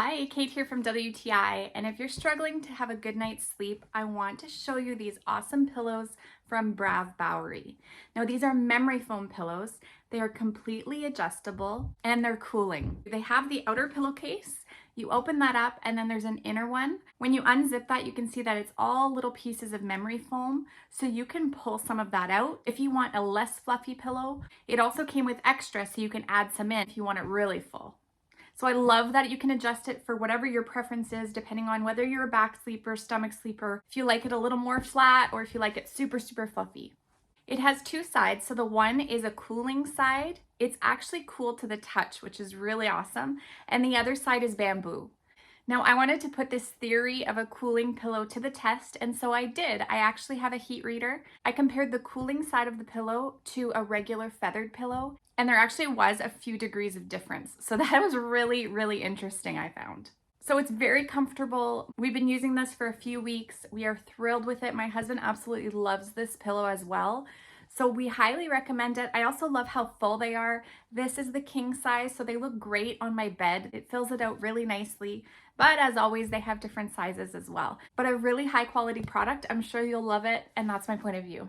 Hi, Kate here from WTI, and if you're struggling to have a good night's sleep, I want to show you these awesome pillows from Bravbowerry. Now these are memory foam pillows. They are completely adjustable and they're cooling. They have the outer pillowcase. You open that up and then there's an inner one. When you unzip that, you can see that it's all little pieces of memory foam, so you can pull some of that out if you want a less fluffy pillow. It also came with extra, so you can add some in if you want it really full. So I love that you can adjust it for whatever your preference is, depending on whether you're a back sleeper, stomach sleeper, if you like it a little more flat, or if you like it super, super fluffy. It has two sides. So the one is a cooling side. It's actually cool to the touch, which is really awesome. And the other side is bamboo. Now I wanted to put this theory of a cooling pillow to the test, and so I did. I actually have a heat reader. I compared the cooling side of the pillow to a regular feathered pillow, and there actually was a few degrees of difference. So that was really, really interesting, I found. So it's very comfortable. We've been using this for a few weeks. We are thrilled with it. My husband absolutely loves this pillow as well. So we highly recommend it. I also love how full they are. This is the king size, so they look great on my bed. It fills it out really nicely. But as always, they have different sizes as well. But a really high quality product. I'm sure you'll love it, and that's my point of view.